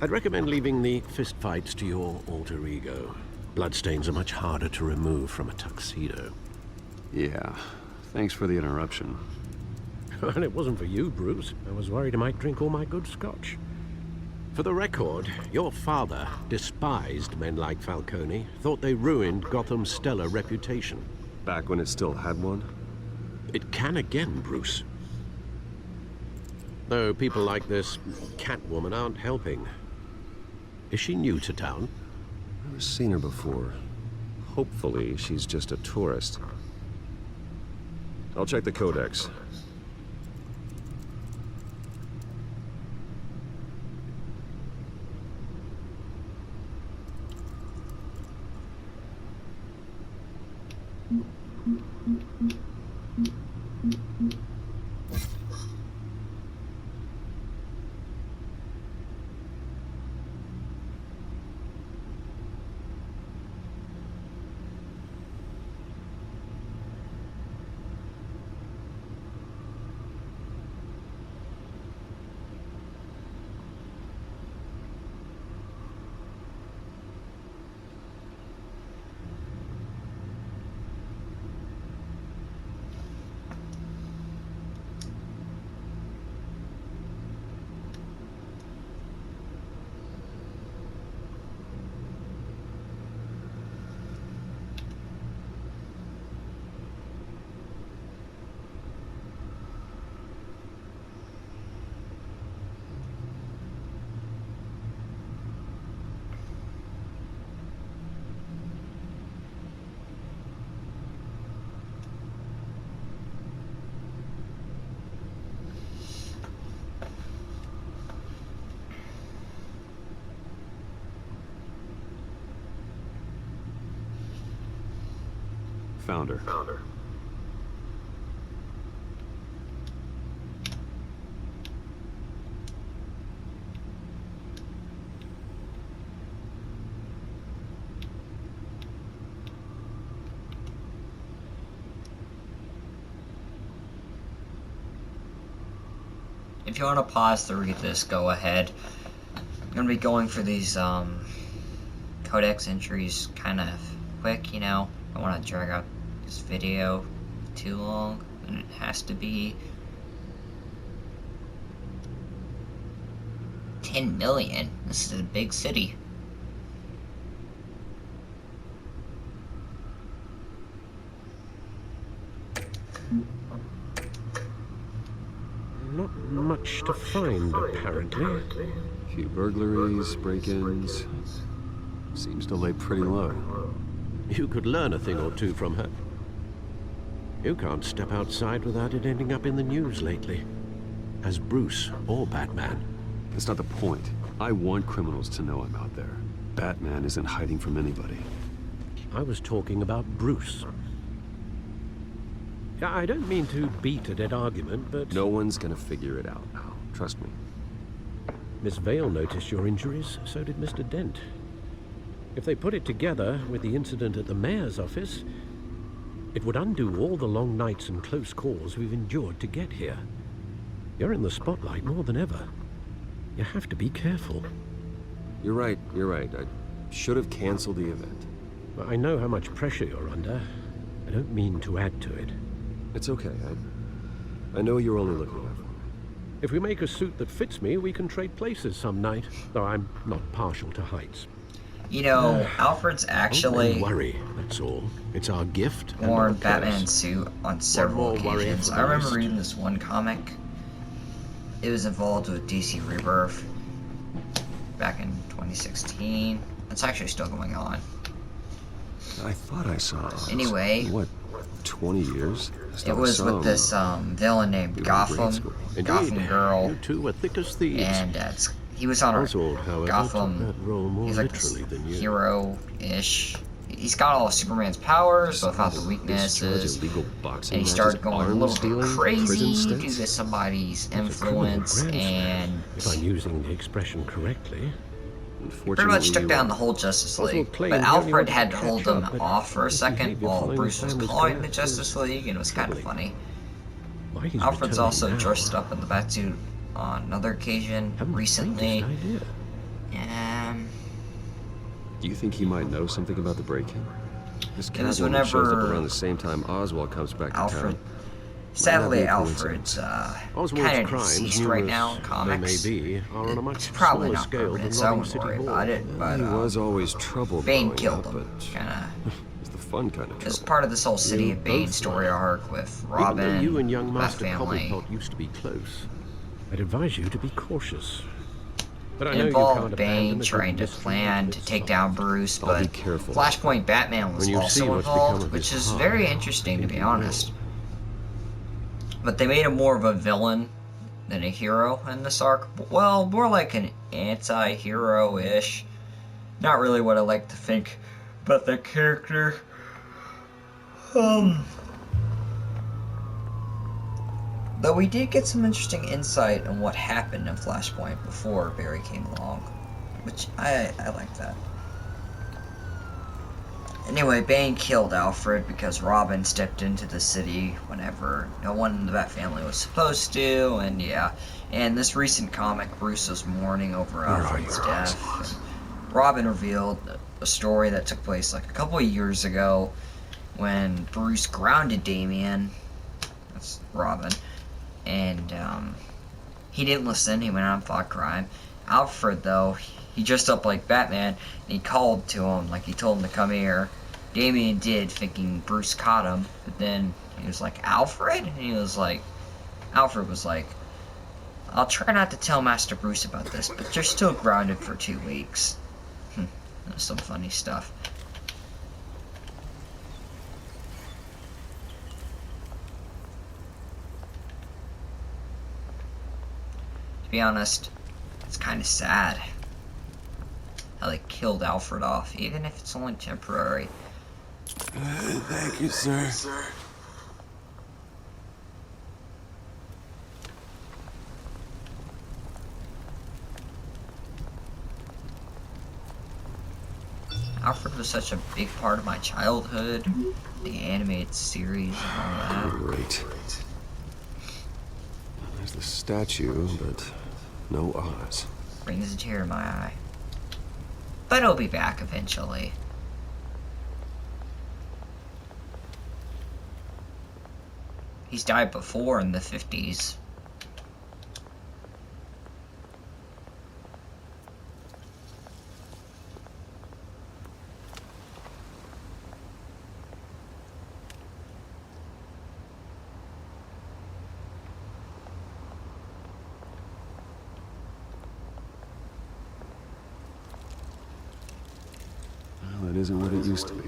[SPEAKER 6] I'd recommend leaving the fistfights to your alter ego. Bloodstains are much harder to remove from a tuxedo.
[SPEAKER 9] Yeah, thanks for the interruption.
[SPEAKER 6] Well, it wasn't for you, Bruce. I was worried I might drink all my good scotch. For the record, your father despised men like Falcone, thought they ruined Gotham's stellar reputation.
[SPEAKER 9] Back when it still had one?
[SPEAKER 6] It can again, Bruce. Though people like this Catwoman aren't helping. Is she new to town?
[SPEAKER 9] I've never seen her before. Hopefully, she's just a tourist. I'll check the codex. Found her.
[SPEAKER 1] If you want to pause to read this, go ahead. I'm going to be going for these codex entries kind of quick, you know. I don't want to drag out this video too long, and it has to be 10 million. This is a big city.
[SPEAKER 6] Not much to find, apparently.
[SPEAKER 9] A few burglaries, break-ins. Seems to lay pretty low.
[SPEAKER 6] You could learn a thing or two from her. You can't step outside without it ending up in the news lately. As Bruce or Batman.
[SPEAKER 9] That's not the point. I want criminals to know I'm out there. Batman isn't hiding from anybody.
[SPEAKER 6] I was talking about Bruce. I don't mean to beat a dead argument, but...
[SPEAKER 9] No one's gonna figure it out now. Trust me.
[SPEAKER 6] Miss Vale noticed your injuries, so did Mr. Dent. If they put it together with the incident at the mayor's office, it would undo all the long nights and close calls we've endured to get here. You're in the spotlight more than ever. You have to be careful.
[SPEAKER 9] You're right. I should have canceled the event.
[SPEAKER 6] I know how much pressure you're under. I don't mean to add to it.
[SPEAKER 9] It's okay. I know you're only looking out for me.
[SPEAKER 6] If we make a suit that fits me, we can trade places some night, though I'm not partial to heights.
[SPEAKER 1] You know, Alfred's actually...
[SPEAKER 6] Don't worry, that's all. It's our gift.
[SPEAKER 1] Worn Batman's suit on several occasions. I remember reading this one comic. It was involved with DC Rebirth back in 2016. It's actually still going on.
[SPEAKER 9] I thought I saw...
[SPEAKER 1] Anyway...
[SPEAKER 9] What, 20 years?
[SPEAKER 1] It was with this villain named Gotham. Gotham Girl.
[SPEAKER 6] You two were thick as thieves.
[SPEAKER 1] And he was on
[SPEAKER 6] Oswald, however,
[SPEAKER 1] Gotham.
[SPEAKER 6] took that role more
[SPEAKER 1] He's like
[SPEAKER 6] literally
[SPEAKER 1] this
[SPEAKER 6] than you.
[SPEAKER 1] hero-ish. he's got all of Superman's powers, but without the weaknesses. And he started going a little bit crazy due to somebody's influence, and
[SPEAKER 6] if I'm using the expression correctly.
[SPEAKER 1] pretty much took down the whole Justice League. But Alfred had to hold them off for a second while Bruce was calling the Justice League, and it was kind of funny. Alfred's also dressed up in the Batsuit on another occasion recently.
[SPEAKER 9] Do you think he might know something about the break-in? This
[SPEAKER 1] Because
[SPEAKER 9] Catwoman shows up
[SPEAKER 1] whenever
[SPEAKER 9] around the same time Oswald comes back to
[SPEAKER 1] Alfred,
[SPEAKER 9] town.
[SPEAKER 1] sadly, Alfred's kind of deceased right now in comics. It's probably not permanent, so I wouldn't worry about it. But
[SPEAKER 9] he was always trouble.
[SPEAKER 1] Bane killed him,
[SPEAKER 9] It's the fun kind of trouble.
[SPEAKER 1] It's part of this whole City of Bane story arc with Robin,
[SPEAKER 6] Even though you and young
[SPEAKER 1] Bat
[SPEAKER 6] Master
[SPEAKER 1] family.
[SPEAKER 6] Cobblepot used to be close, I'd advise you to be cautious. But I
[SPEAKER 1] It
[SPEAKER 6] know you
[SPEAKER 1] involved
[SPEAKER 6] can't
[SPEAKER 1] Bane
[SPEAKER 6] abandon a
[SPEAKER 1] trying
[SPEAKER 6] good
[SPEAKER 1] to plan to take down Bruce,
[SPEAKER 9] I'll
[SPEAKER 1] but
[SPEAKER 9] be careful.
[SPEAKER 1] Flashpoint Batman was
[SPEAKER 6] When you see
[SPEAKER 1] also
[SPEAKER 6] what's become
[SPEAKER 1] involved,
[SPEAKER 6] of
[SPEAKER 1] which
[SPEAKER 6] his
[SPEAKER 1] is
[SPEAKER 6] heart,
[SPEAKER 1] very interesting to be honest. But they made him more of a villain than a hero in this arc. Well, more like an anti-hero-ish. Not really what I like to think about that character. Though we did get some interesting insight on what happened in Flashpoint before Barry came along, which I like that. Anyway, Bane killed Alfred because Robin stepped into the city whenever no one in the Bat family was supposed to, and yeah. And this recent comic, Bruce was mourning over Alfred's death. And Robin revealed a story that took place like a couple of years ago when Bruce grounded Damian, that's Robin, and he didn't listen. He went out and fought crime. Alfred, though, he dressed up like Batman, and he called to him, like he told him to come here. Damian did, thinking Bruce caught him, but then he was like, Alfred? And he was like, Alfred was like, I'll try not to tell Master Bruce about this, but you're still grounded for 2 weeks. That was some funny stuff. To be honest, it's kind of sad how they killed Alfred off, even if it's only temporary.
[SPEAKER 16] Thank you, sir.
[SPEAKER 1] Alfred was such a big part of my childhood, the animated series and all that.
[SPEAKER 9] Great. There's the statue, but no Oz.
[SPEAKER 1] Brings a tear to my eye. But he'll be back eventually. He's died before in the 50s.
[SPEAKER 9] Well, it isn't what it used to be.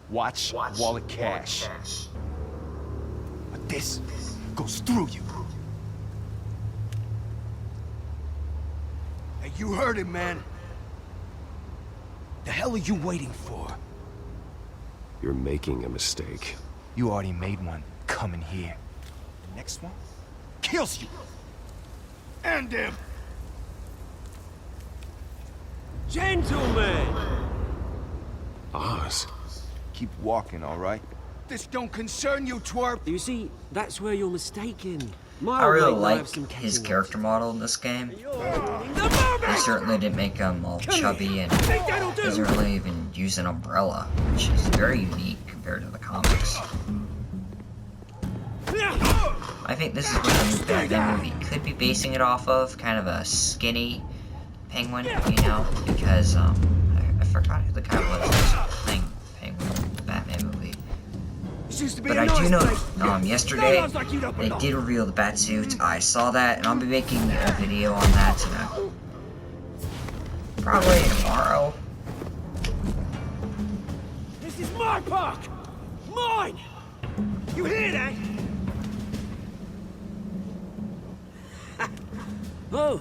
[SPEAKER 3] Watch wall of cash. But this goes through you.
[SPEAKER 16] Hey, you heard it, man.
[SPEAKER 3] The hell are you waiting for?
[SPEAKER 9] You're making a mistake.
[SPEAKER 3] You already made one coming here. The next one kills you.
[SPEAKER 16] And him.
[SPEAKER 3] Gentlemen!
[SPEAKER 9] Oz.
[SPEAKER 3] Keep walking, all right?
[SPEAKER 16] This don't concern you, twerp.
[SPEAKER 17] You see, that's where you're mistaken.
[SPEAKER 1] I really like his character model in this game. They certainly didn't make him all chubby, and he doesn't really even use an umbrella, which is very unique compared to the comics. I think this is what the new Batman movie could be basing it off of, kind of a skinny Penguin, you know, because I forgot who the guy was playing Penguin in the Batman movie. But I do know, yesterday, they did reveal the Batsuit. I saw that, and I'll be making a video on that probably tomorrow.
[SPEAKER 17] my park! Mine! You hear that? Oh,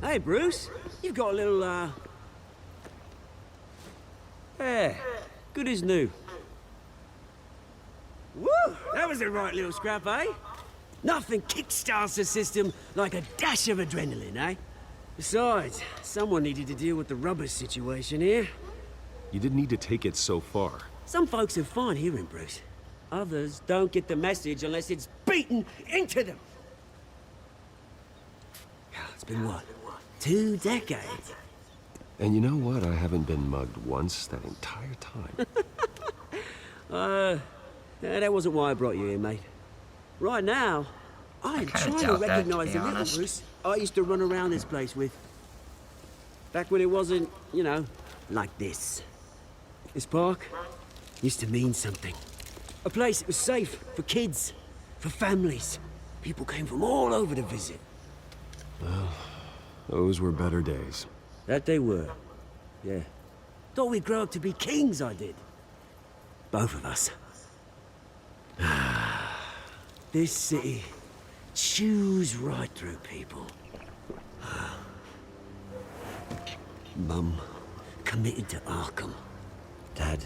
[SPEAKER 17] hey, Bruce. You've got a little, yeah, good as new. Woo! That was a right little scrap, eh? Nothing kickstarts the system like a dash of adrenaline, eh? Besides, someone needed to deal with the rubber situation here.
[SPEAKER 9] You didn't need to take it so far.
[SPEAKER 17] Some folks are fine hearing, Bruce. Others don't get the message unless it's beaten into them. It's been what? 2 decades?
[SPEAKER 9] And you know what? I haven't been mugged once that entire time.
[SPEAKER 17] That wasn't why I brought you here, mate. Right now, I'm trying to recognize the little Bruce I used to run around this place with. Back when it wasn't, you know, like this. This park used to mean something. A place that was safe for kids, for families. People came from all over to visit.
[SPEAKER 9] Well, those were better days.
[SPEAKER 17] That they were. Yeah. Thought we'd grow up to be kings, I did. Both of us. This city chews right through people. Mum committed to Arkham. Dad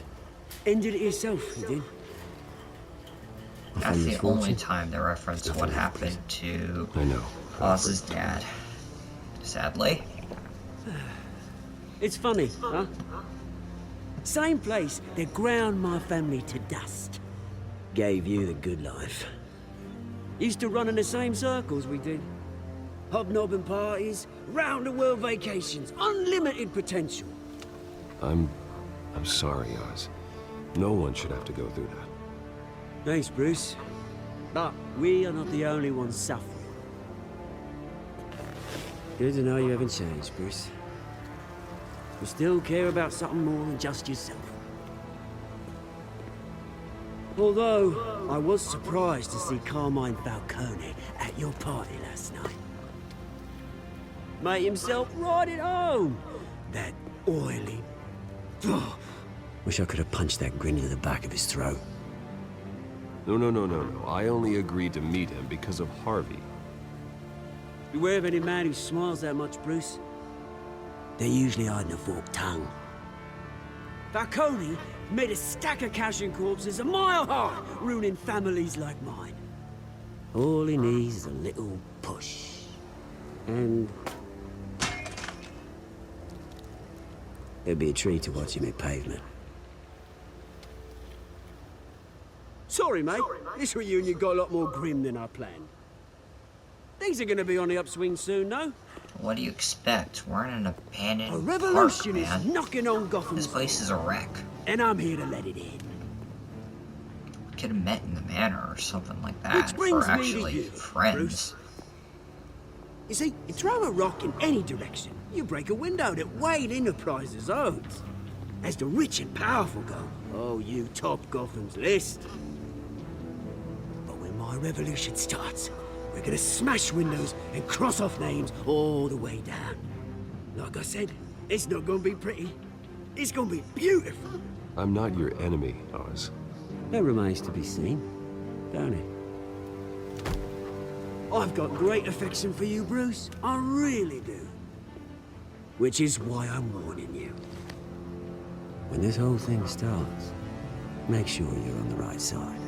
[SPEAKER 17] ended it himself, he did.
[SPEAKER 1] That's the only time they reference what happened to Oz's dad. Sadly.
[SPEAKER 17] It's funny, huh? Same place that ground my family to dust. Gave you the good life. Used to run in the same circles we did. Hobnobbing parties, round-the-world vacations, unlimited potential.
[SPEAKER 9] I'm sorry, Oz. No one should have to go through that.
[SPEAKER 17] Thanks, Bruce. But we are not the only ones suffering. Good to know you haven't changed, Bruce. You still care about something more than just yourself. Although, I was surprised to see Carmine Falcone at your party last night. Made himself right at home. That oily... Wish I could have punched that grin into the back of his throat.
[SPEAKER 9] No. I only agreed to meet him because of Harvey.
[SPEAKER 17] Beware of any man who smiles that much, Bruce. They're usually hiding a forked tongue. Falcone made a stack of cashing corpses a mile high, ruining families like mine. All he needs is a little push. And... it'd be a treat to watch him hit pavement. Sorry, mate. This reunion got a lot more grim than I planned. Things are gonna be on the upswing soon, no?
[SPEAKER 1] What do you expect? We're in an abandoned
[SPEAKER 17] A revolution
[SPEAKER 1] park, man.
[SPEAKER 17] is knocking on Gotham's
[SPEAKER 1] This place is a wreck.
[SPEAKER 17] And I'm here to let it in.
[SPEAKER 1] We could have met in the manor or something like that.
[SPEAKER 17] Which brings
[SPEAKER 1] We're
[SPEAKER 17] me to
[SPEAKER 1] actually
[SPEAKER 17] you,
[SPEAKER 1] friends.
[SPEAKER 17] Bruce. You see, you throw a rock in any direction, you break a window that Wayne Enterprises owns. As the rich and powerful go, oh, you top Gotham's list. But when my revolution starts, we're gonna smash windows and cross off names all the way down. Like I said, it's not gonna be pretty. It's gonna be beautiful.
[SPEAKER 9] I'm not your enemy, Oz.
[SPEAKER 17] That remains to be seen, don't it? I've got great affection for you, Bruce. I really do. Which is why I'm warning you. When this whole thing starts, make sure you're on the right side.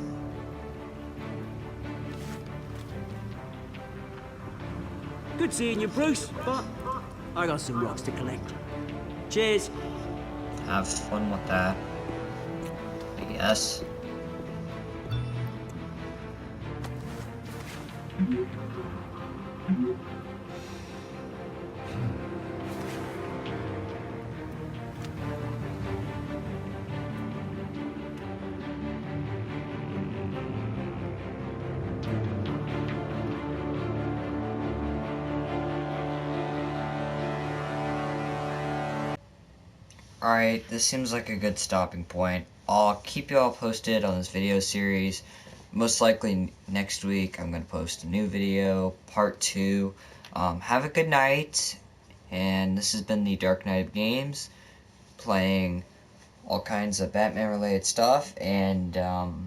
[SPEAKER 17] Good seeing you, Bruce, but I got some rocks to collect. Cheers.
[SPEAKER 1] Have fun with that. I guess. Alright, this seems like a good stopping point. I'll keep you all posted on this video series. Most likely next week I'm going to post a new video, part 2. Have a good night, and this has been the Dark Knight of Games, playing all kinds of Batman-related stuff, and I'll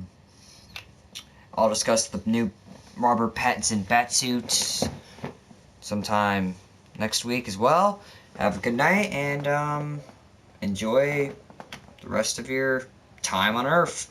[SPEAKER 1] discuss the new Robert Pattinson Batsuit sometime next week as well. Have a good night, and enjoy the rest of your time on Earth.